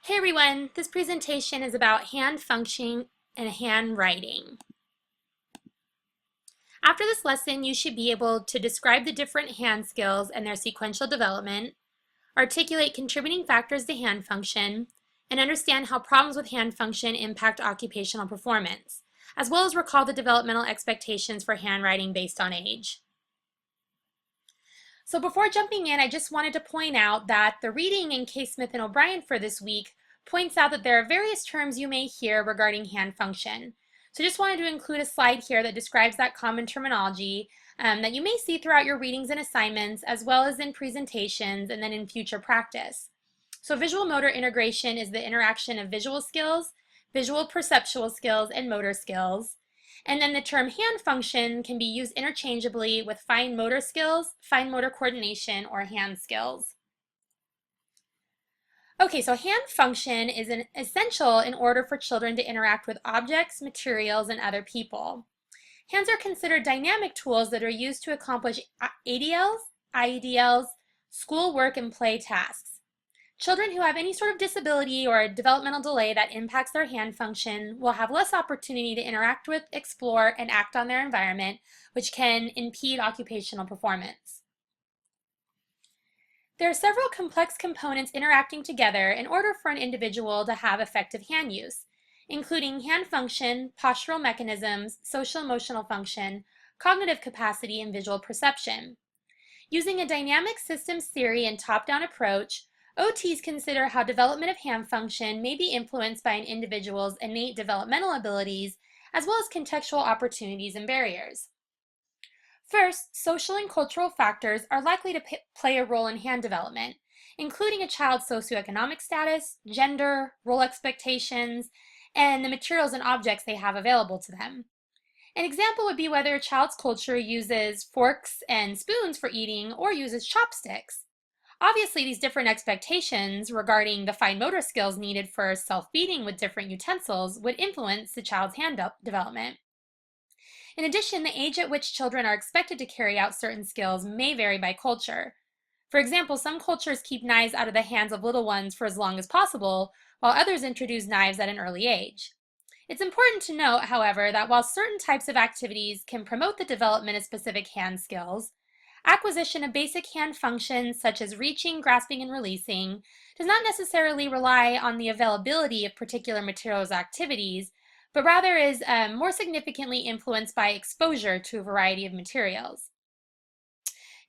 Hey everyone, this presentation is about hand function and handwriting. After this lesson, you should be able to describe the different hand skills and their sequential development, articulate contributing factors to hand function, and understand how problems with hand function impact occupational performance, as well as recall the developmental expectations for handwriting based on age. So before jumping in, I just wanted to point out that the reading in Case Smith and O'Brien for this week points out that there are various terms you may hear regarding hand function. So just wanted to include a slide here that describes that common terminology that you may see throughout your readings and assignments, as well as in presentations and then in future practice. So visual motor integration is the interaction of visual skills, visual perceptual skills, and motor skills. And then the term hand function can be used interchangeably with fine motor skills, fine motor coordination, or hand skills. Okay, so hand function is essential in order for children to interact with objects, materials, and other people. Hands are considered dynamic tools that are used to accomplish ADLs, IEDLs, school work, and play tasks. Children who have any sort of disability or developmental delay that impacts their hand function will have less opportunity to interact with, explore, and act on their environment, which can impede occupational performance. There are several complex components interacting together in order for an individual to have effective hand use, including hand function, postural mechanisms, social emotional function, cognitive capacity, and visual perception. Using a dynamic systems theory and top-down approach, OTs consider how development of hand function may be influenced by an individual's innate developmental abilities, as well as contextual opportunities and barriers. First, social and cultural factors are likely to play a role in hand development, including a child's socioeconomic status, gender, role expectations, and the materials and objects they have available to them. An example would be whether a child's culture uses forks and spoons for eating or uses chopsticks. Obviously, these different expectations regarding the fine motor skills needed for self-feeding with different utensils would influence the child's hand development. In addition, the age at which children are expected to carry out certain skills may vary by culture. For example, some cultures keep knives out of the hands of little ones for as long as possible, while others introduce knives at an early age. It's important to note, however, that while certain types of activities can promote the development of specific hand skills, acquisition of basic hand functions such as reaching, grasping, and releasing does not necessarily rely on the availability of particular materials or activities, but rather is more significantly influenced by exposure to a variety of materials.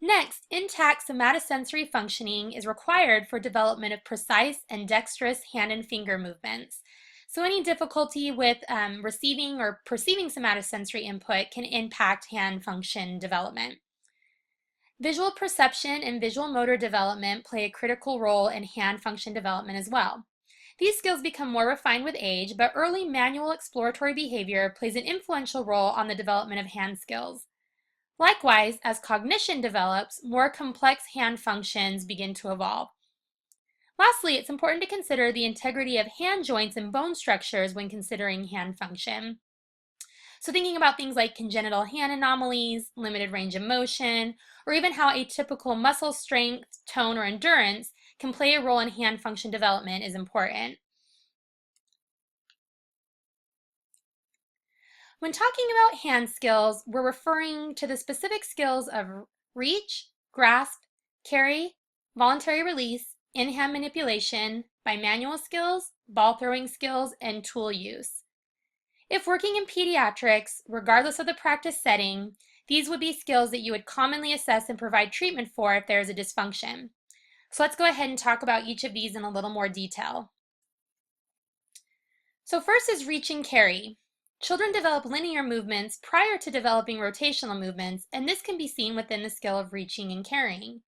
Next, intact somatosensory functioning is required for development of precise and dexterous hand and finger movements. So any difficulty with receiving or perceiving somatosensory input can impact hand function development. Visual perception and visual motor development play a critical role in hand function development as well. These skills become more refined with age, but early manual exploratory behavior plays an influential role on the development of hand skills. Likewise, as cognition develops, more complex hand functions begin to evolve. Lastly, it's important to consider the integrity of hand joints and bone structures when considering hand function. So thinking about things like congenital hand anomalies, limited range of motion, or even how atypical muscle strength, tone, or endurance can play a role in hand function development is important. When talking about hand skills, we're referring to the specific skills of reach, grasp, carry, voluntary release, in-hand manipulation, bimanual skills, ball throwing skills, and tool use. If working in pediatrics, regardless of the practice setting, these would be skills that you would commonly assess and provide treatment for if there is a dysfunction. So let's go ahead and talk about each of these in a little more detail. So first is reach and carry. Children develop linear movements prior to developing rotational movements, and this can be seen within the skill of reaching and carrying.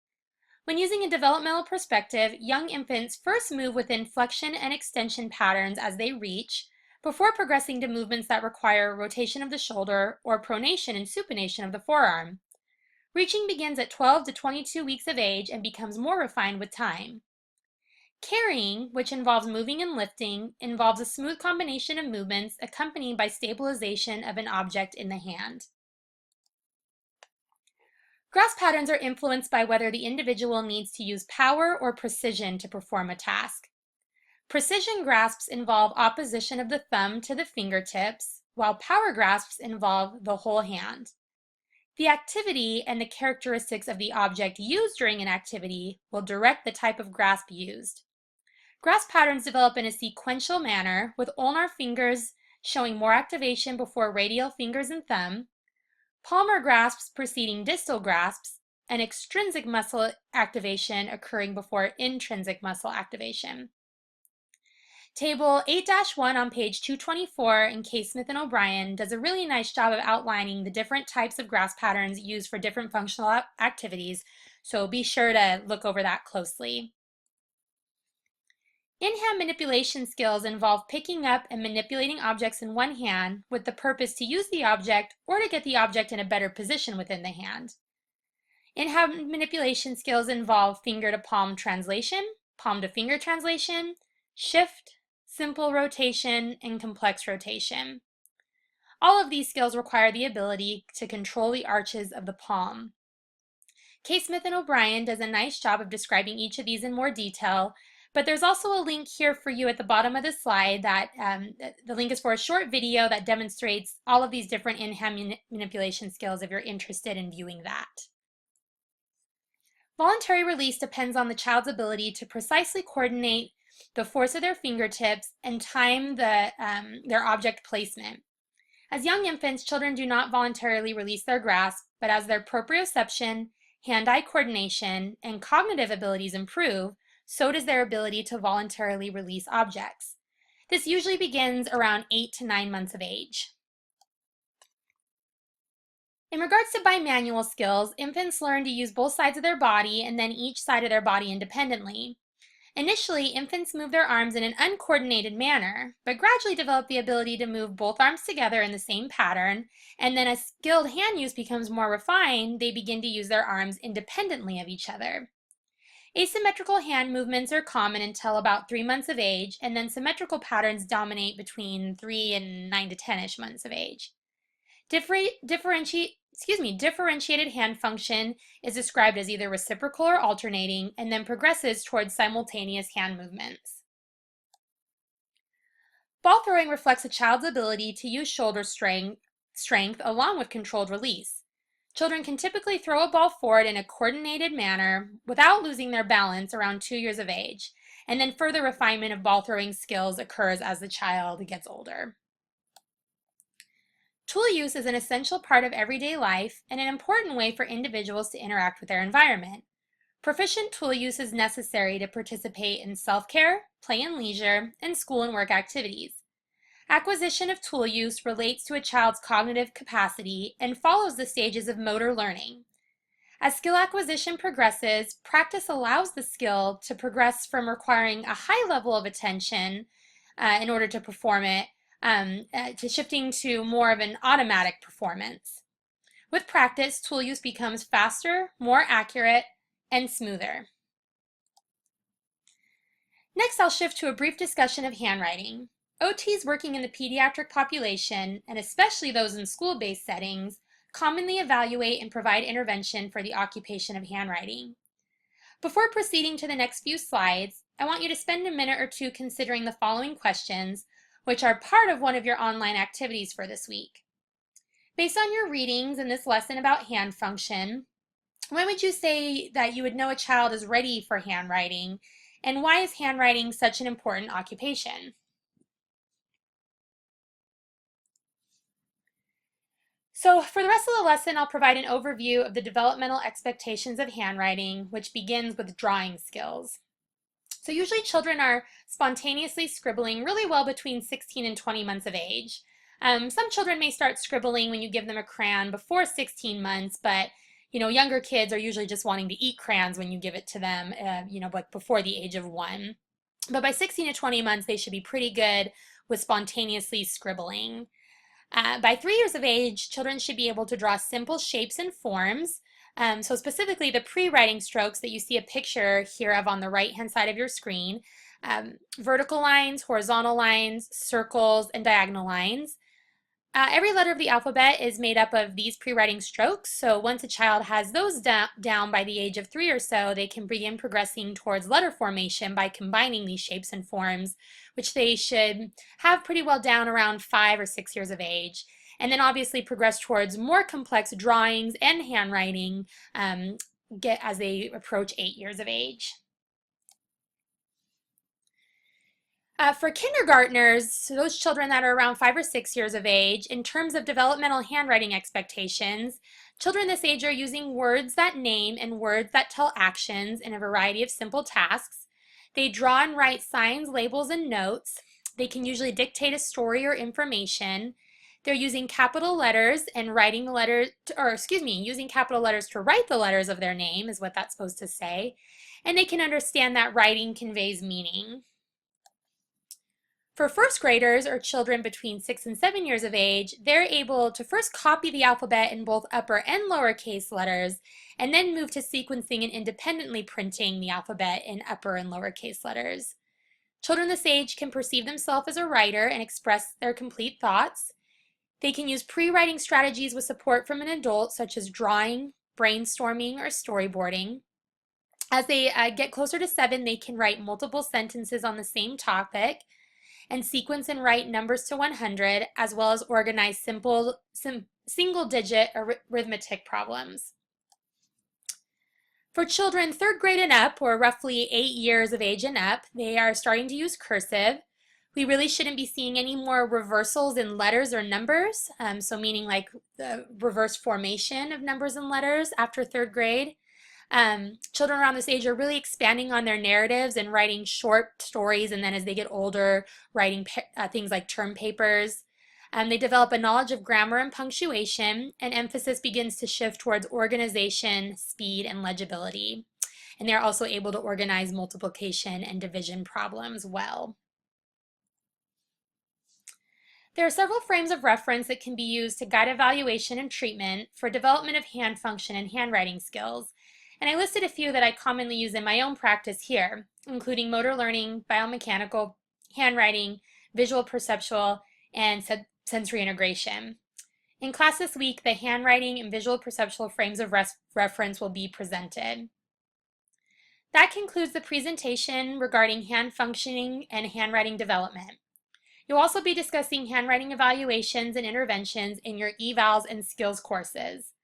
When using a developmental perspective, young infants first move within flexion and extension patterns as they reach, before progressing to movements that require rotation of the shoulder or pronation and supination of the forearm. Reaching begins at 12 to 22 weeks of age and becomes more refined with time. Carrying, which involves moving and lifting, involves a smooth combination of movements accompanied by stabilization of an object in the hand. Grasp patterns are influenced by whether the individual needs to use power or precision to perform a task. Precision grasps involve opposition of the thumb to the fingertips, while power grasps involve the whole hand. The activity and the characteristics of the object used during an activity will direct the type of grasp used. Grasp patterns develop in a sequential manner, with ulnar fingers showing more activation before radial fingers and thumb, palmar grasps preceding distal grasps, and extrinsic muscle activation occurring before intrinsic muscle activation. Table 8-1 on page 224 in Case Smith and O'Brien does a really nice job of outlining the different types of grasp patterns used for different functional activities, so be sure to look over that closely. In-hand manipulation skills involve picking up and manipulating objects in one hand with the purpose to use the object or to get the object in a better position within the hand. In-hand manipulation skills involve finger to palm translation, palm to finger translation, shift, simple rotation, and complex rotation. All of these skills require the ability to control the arches of the palm. Case Smith and O'Brien does a nice job of describing each of these in more detail, but there's also a link here for you at the bottom of the slide that the link is for a short video that demonstrates all of these different in-hand manipulation skills if you're interested in viewing that. Voluntary release depends on the child's ability to precisely coordinate the force of their fingertips and time their object placement. As young infants, children do not voluntarily release their grasp, but as their proprioception, hand-eye coordination, and cognitive abilities improve, so does their ability to voluntarily release objects. This usually begins around 8 to 9 months of age. In regards to bimanual skills, infants learn to use both sides of their body and then each side of their body independently. Initially, infants move their arms in an uncoordinated manner, but gradually develop the ability to move both arms together in the same pattern, and then as skilled hand use becomes more refined, they begin to use their arms independently of each other. Asymmetrical hand movements are common until about 3 months of age, and then symmetrical patterns dominate between 3 and 9 to 10-ish months of age. Differentiated hand function is described as either reciprocal or alternating, and then progresses towards simultaneous hand movements. Ball throwing reflects a child's ability to use shoulder strength along with controlled release. Children can typically throw a ball forward in a coordinated manner without losing their balance around 2 years of age, and then further refinement of ball throwing skills occurs as the child gets older. Tool use is an essential part of everyday life and an important way for individuals to interact with their environment. Proficient tool use is necessary to participate in self-care, play and leisure, and school and work activities. Acquisition of tool use relates to a child's cognitive capacity and follows the stages of motor learning. As skill acquisition progresses, practice allows the skill to progress from requiring a high level of attention in order to perform it to shifting to more of an automatic performance. With practice, tool use becomes faster, more accurate, and smoother. Next, I'll shift to a brief discussion of handwriting. OTs working in the pediatric population, and especially those in school-based settings, commonly evaluate and provide intervention for the occupation of handwriting. Before proceeding to the next few slides, I want you to spend a minute or two considering the following questions, which are part of one of your online activities for this week. Based on your readings in this lesson about hand function, when would you say that you would know a child is ready for handwriting, and why is handwriting such an important occupation? So for the rest of the lesson, I'll provide an overview of the developmental expectations of handwriting, which begins with drawing skills. So usually children are spontaneously scribbling really well between 16 and 20 months of age. Some children may start scribbling when you give them a crayon before 16 months, but younger kids are usually just wanting to eat crayons when you give it to them, like before the age of 1. But by 16 to 20 months, they should be pretty good with spontaneously scribbling. By 3 years of age, children should be able to draw simple shapes and forms. So specifically the pre-writing strokes that you see a picture here of on the right-hand side of your screen, vertical lines, horizontal lines, circles, and diagonal lines. Every letter of the alphabet is made up of these pre-writing strokes, so once a child has those down by the age of 3 or so, they can begin progressing towards letter formation by combining these shapes and forms, which they should have pretty well down around 5 or 6 years of age, and then obviously progress towards more complex drawings and handwriting as they approach 8 years of age. For kindergartners, so those children that are around 5 or 6 years of age, in terms of developmental handwriting expectations, children this age are using words that name and words that tell actions in a variety of simple tasks. They draw and write signs, labels, and notes. They can usually dictate a story or information. They're using capital letters and writing the letters, using capital letters to write the letters of their name is what that's supposed to say. And they can understand that writing conveys meaning. For first graders, or children between 6 and 7 years of age, they're able to first copy the alphabet in both upper and lowercase letters, and then move to sequencing and independently printing the alphabet in upper and lowercase letters. Children this age can perceive themselves as a writer and express their complete thoughts. They can use pre-writing strategies with support from an adult, such as drawing, brainstorming, or storyboarding. As they get closer to 7, they can write multiple sentences on the same topic, and sequence and write numbers to 100, as well as organize single-digit arithmetic problems. For children 3rd grade and up, or roughly 8 years of age and up, they are starting to use cursive. We really shouldn't be seeing any more reversals in letters or numbers, so meaning like the reverse formation of numbers and letters after 3rd grade. Children around this age are really expanding on their narratives and writing short stories, and then as they get older, writing things like term papers. They develop a knowledge of grammar and punctuation, and emphasis begins to shift towards organization, speed, and legibility. And they're also able to organize multiplication and division problems well. There are several frames of reference that can be used to guide evaluation and treatment for development of hand function and handwriting skills. And I listed a few that I commonly use in my own practice here, including motor learning, biomechanical, handwriting, visual perceptual, and sensory integration. In class this week, the handwriting and visual perceptual frames of reference will be presented. That concludes the presentation regarding hand functioning and handwriting development. You'll also be discussing handwriting evaluations and interventions in your evals and skills courses.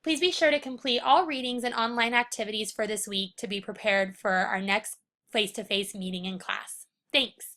Please be sure to complete all readings and online activities for this week to be prepared for our next face-to-face meeting in class. Thanks.